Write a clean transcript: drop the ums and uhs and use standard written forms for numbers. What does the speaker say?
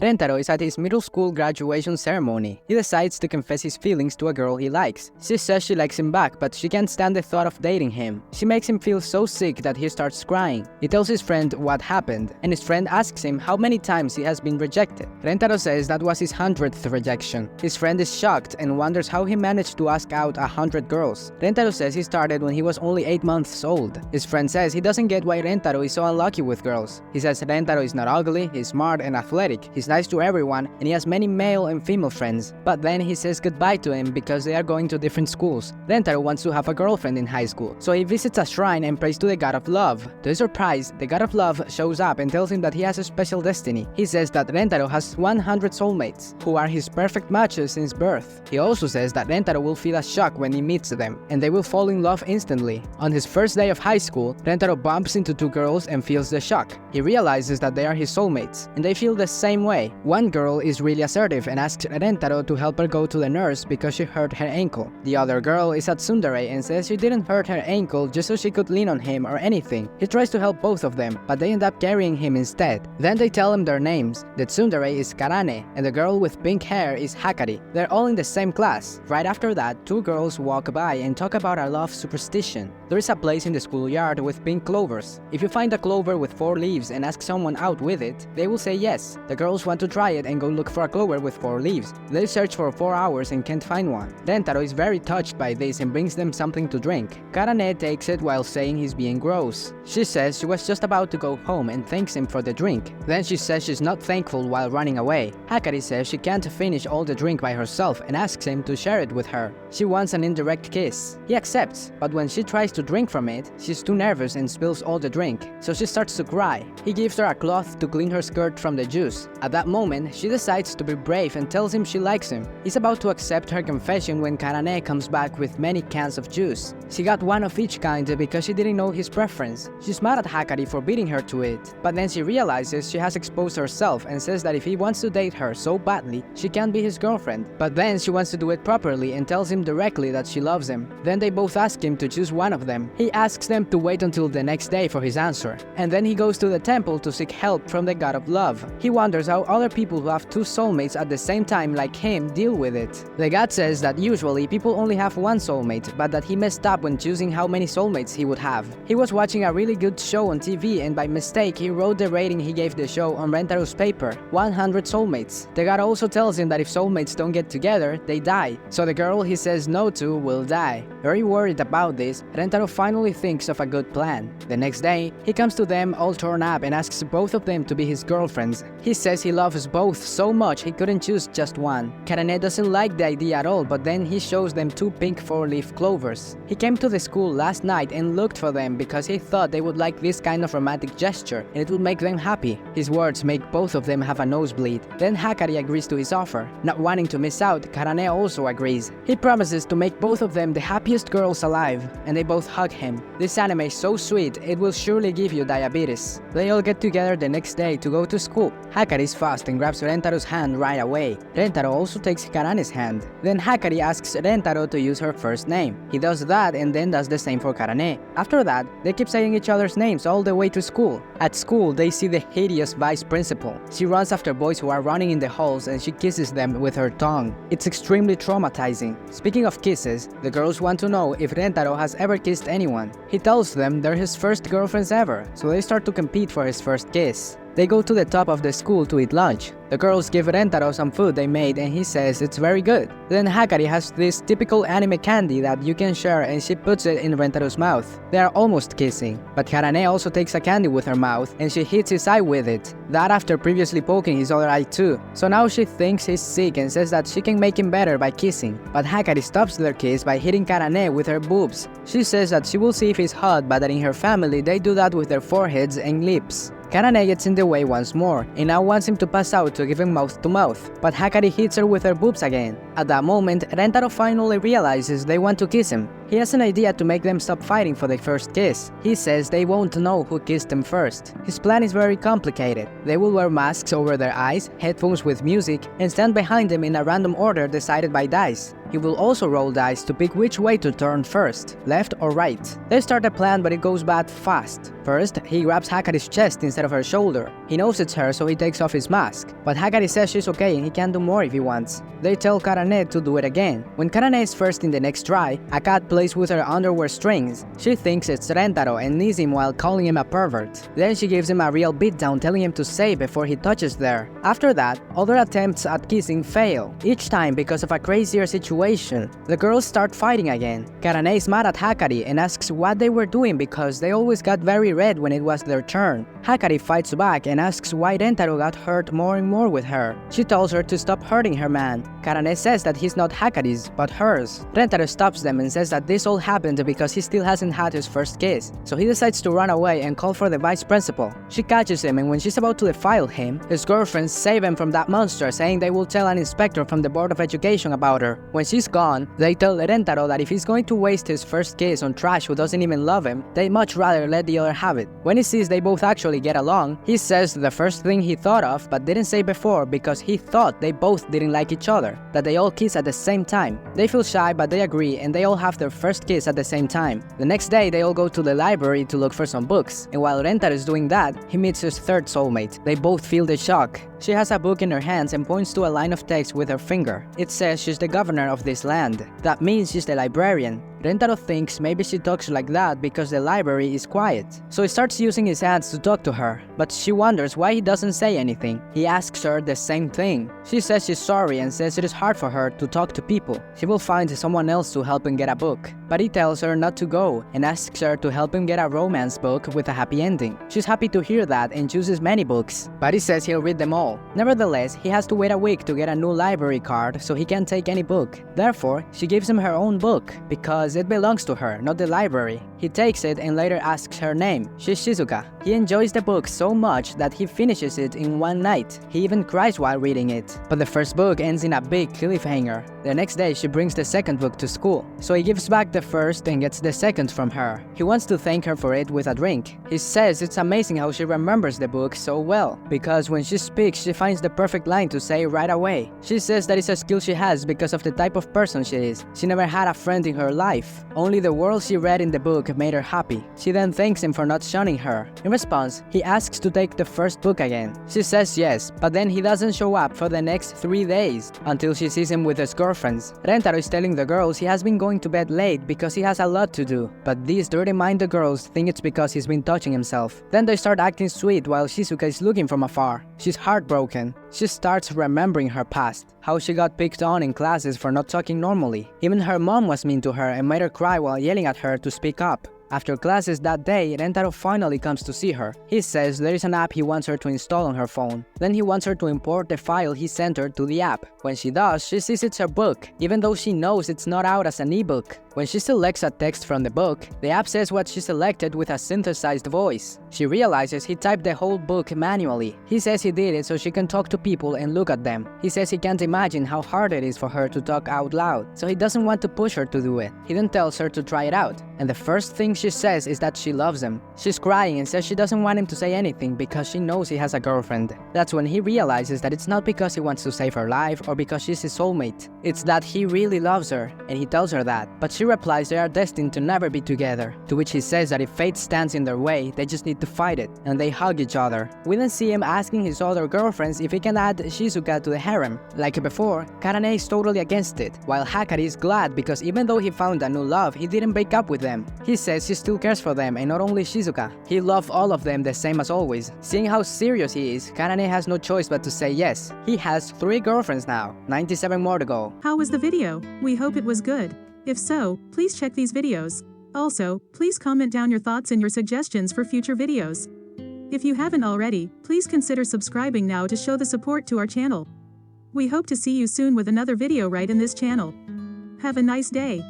Rentaro is at his middle school graduation ceremony. He decides to confess his feelings to a girl he likes. She says she likes him back, but she can't stand the thought of dating him. She makes him feel so sick that he starts crying. He tells his friend what happened, and his friend asks him how many times he has been rejected. Rentaro says that was his 100th rejection. His friend is shocked and wonders how he managed to ask out 100 girls. Rentaro says he started when he was only 8 months old. His friend says he doesn't get why Rentaro is so unlucky with girls. He says Rentaro is not ugly, he's smart and athletic, he's nice to everyone, and he has many male and female friends. But then he says goodbye to him because they are going to different schools. Rentaro wants to have a girlfriend in high school, so he visits a shrine and prays to the god of love. To his surprise, the god of love shows up and tells him that he has a special destiny. He says that Rentaro has 100 soulmates, who are his perfect matches since birth. He also says that Rentaro will feel a shock when he meets them, and they will fall in love instantly. On his first day of high school, Rentaro bumps into 2 girls and feels the shock. He realizes that they are his soulmates, and they feel the same way. One girl is really assertive and asks Rentaro to help her go to the nurse because she hurt her ankle. The other girl is at tsundere and says she didn't hurt her ankle just so she could lean on him or anything. He tries to help both of them, but they end up carrying him instead. Then they tell him their names. The tsundere is Karane, and the girl with pink hair is Hakari. They're all in the same class. Right after that, 2 girls walk by and talk about a love superstition. There is a place in the schoolyard with pink clovers. If you find a clover with 4 leaves and ask someone out with it, they will say yes. The girls want to try it and go look for a clover with 4 leaves. They search for 4 hours and can't find one. Rentaro is very touched by this and brings them something to drink. Karane takes it while saying he's being gross. She says she was just about to go home and thanks him for the drink. Then she says she's not thankful while running away. Hakari says she can't finish all the drink by herself and asks him to share it with her. She wants an indirect kiss. He accepts, but when she tries to drink from it, she's too nervous and spills all the drink, so she starts to cry. He gives her a cloth to clean her skirt from the juice. At that moment, she decides to be brave and tells him she likes him. He's about to accept her confession when Karane comes back with many cans of juice. She got one of each kind because she didn't know his preference. She's mad at Hakari for beating her to it, but then she realizes she has exposed herself and says that if he wants to date her so badly, she can't be his girlfriend. But then she wants to do it properly and tells him directly that she loves him. Then they both ask him to choose one of them. He asks them to wait until the next day for his answer, and then he goes to the temple to seek help from the god of love. He wonders how other people who have 2 soulmates at the same time like him deal with it. The god says that usually people only have 1 soulmate, but that he messed up when choosing how many soulmates he would have. He was watching a really good show on TV and by mistake he wrote the rating he gave the show on Rentaro's paper, 100 soulmates. The god also tells him that if soulmates don't get together, they die, so the girl he says no to will die. Very worried about this, Rentaro finally thinks of a good plan. The next day, he comes to them all torn up and asks both of them to be his girlfriends. He says he loves both so much he couldn't choose just one. Karane doesn't like the idea at all, but then he shows them 2 pink 4-leaf clovers. He came to the school last night and looked for them because he thought they would like this kind of romantic gesture and it would make them happy. His words make both of them have a nosebleed. Then Hakari agrees to his offer. Not wanting to miss out, Karane also agrees. He promises to make both of them the happiest girls alive, and they both hug him. This anime is so sweet, it will surely give you diabetes. They all get together the next day to go to school. Hakari is fast and grabs Rentaro's hand right away. Rentaro also takes Karane's hand. Then Hakari asks Rentaro to use her first name. He does that and then does the same for Karane. After that, they keep saying each other's names all the way to school. At school, they see the hideous vice principal. She runs after boys who are running in the halls and she kisses them with her tongue. It's extremely traumatizing. Speaking of kisses, the girls want to know if Rentaro has ever kissed anyone. He tells them they're his first girlfriends ever, so they start to compete for his first kiss. They go to the top of the school to eat lunch. The girls give Rentaro some food they made and he says it's very good. Then Hakari has this typical anime candy that you can share and she puts it in Rentaro's mouth. They are almost kissing, but Karane also takes a candy with her mouth and she hits his eye with it. That after previously poking his other eye too. So now she thinks he's sick and says that she can make him better by kissing. But Hakari stops their kiss by hitting Karane with her boobs. She says that she will see if he's hot, but that in her family they do that with their foreheads and lips. Karane gets in the way once more, and now wants him to pass out to give him mouth to mouth, but Hakari hits her with her boobs again. At that moment, Rentaro finally realizes they want to kiss him. He has an idea to make them stop fighting for their first kiss. He says they won't know who kissed them first. His plan is very complicated. They will wear masks over their eyes, headphones with music, and stand behind them in a random order decided by dice. He will also roll dice to pick which way to turn first, left or right. They start a plan, but it goes bad fast. First, he grabs Hakari's chest instead of her shoulder. He knows it's her, so he takes off his mask. But Hakari says she's okay and he can do more if he wants. They tell Karane to do it again. When Karane is first in the next try, a cat plays with her underwear strings. She thinks it's Rentaro and knees him while calling him a pervert. Then she gives him a real beatdown, telling him to say before he touches there. After that, other attempts at kissing fail, each time because of a crazier situation. The girls start fighting again. Karane is mad at Hakari and asks what they were doing because they always got very red when it was their turn. Hakari fights back and asks why Rentaro got hurt more and more with her. She tells her to stop hurting her man. Karane says that he's not Hakari's, but hers. Rentaro stops them and says that this all happened because he still hasn't had his first kiss. So he decides to run away and call for the vice principal. She catches him, and when she's about to defile him, his girlfriends save him from that monster, saying they will tell an inspector from the Board of Education about her. When she's gone, they tell Rentaro that if he's going to waste his first kiss on trash who doesn't even love him, they'd much rather let the other have it. When he sees they both actually get along, he says the first thing he thought of but didn't say before because he thought they both didn't like each other, that they all kiss at the same time. They feel shy, but they agree and they all have their first kiss at the same time. The next day, they all go to the library to look for some books, and while Rentaro is doing that, he meets his third soulmate. They both feel the shock. She has a book in her hands and points to a line of text with her finger. It says she's the governor of this land. That means she's the librarian. Rentaro thinks maybe she talks like that because the library is quiet. So he starts using his hands to talk to her, but she wonders why he doesn't say anything. He asks her the same thing. She says she's sorry and says it is hard for her to talk to people. She will find someone else to help him get a book. But he tells her not to go and asks her to help him get a romance book with a happy ending. She's happy to hear that and chooses many books, but he says he'll read them all. Nevertheless, he has to wait a week to get a new library card, so he can't take any book. Therefore, she gives him her own book because it belongs to her, not the library. He takes it and later asks her name. She's Shizuka. He enjoys the book so much that he finishes it in one night. He even cries while reading it. But the first book ends in a big cliffhanger. The next day, she brings the second book to school, so he gives back the first and gets the second from her. He wants to thank her for it with a drink. He says it's amazing how she remembers the book so well, because when she speaks, she finds the perfect line to say right away. She says that it's a skill she has because of the type of person she is. She never had a friend in her life. Only the world she read in the book made her happy. She then thanks him for not shunning her. In response, he asks to take the first book again. She says yes, but then he doesn't show up for the next 3 days, until she sees him with his girlfriends. Rentaro is telling the girls he has been going to bed late because he has a lot to do, but these dirty-minded girls think it's because he's been touching himself. Then they start acting sweet while Shizuka is looking from afar. She's heartbroken. She starts remembering her past, how she got picked on in classes for not talking normally. Even her mom was mean to her and made her cry while yelling at her to speak up. After classes that day, Rentaro finally comes to see her. He says there is an app he wants her to install on her phone. Then he wants her to import the file he sent her to the app. When she does, she sees it's her book, even though she knows it's not out as an ebook. When she selects a text from the book, the app says what she selected with a synthesized voice. She realizes he typed the whole book manually. He says he did it so she can talk to people and look at them. He says he can't imagine how hard it is for her to talk out loud, so he doesn't want to push her to do it. He then tells her to try it out, and the first thing she says is that she loves him. She's crying and says she doesn't want him to say anything because she knows he has a girlfriend. That's when he realizes that it's not because he wants to save her life or because she's his soulmate. It's that he really loves her, and he tells her that, but she replies they are destined to never be together, to which he says that if fate stands in their way, they just need to fight it, and they hug each other. We then see him asking his other girlfriends if he can add Shizuka to the harem. Like before, Karane is totally against it, while Hakari is glad because even though he found a new love, he didn't break up with them. He says he still cares for them and not only Shizuka. He loves all of them the same as always. Seeing how serious he is, Karane has no choice but to say yes. He has 3 girlfriends now, 97 more to go. How was the video? We hope it was good. If so, please check these videos. Also, please comment down your thoughts and your suggestions for future videos. If you haven't already, please consider subscribing now to show the support to our channel. We hope to see you soon with another video right in this channel. Have a nice day.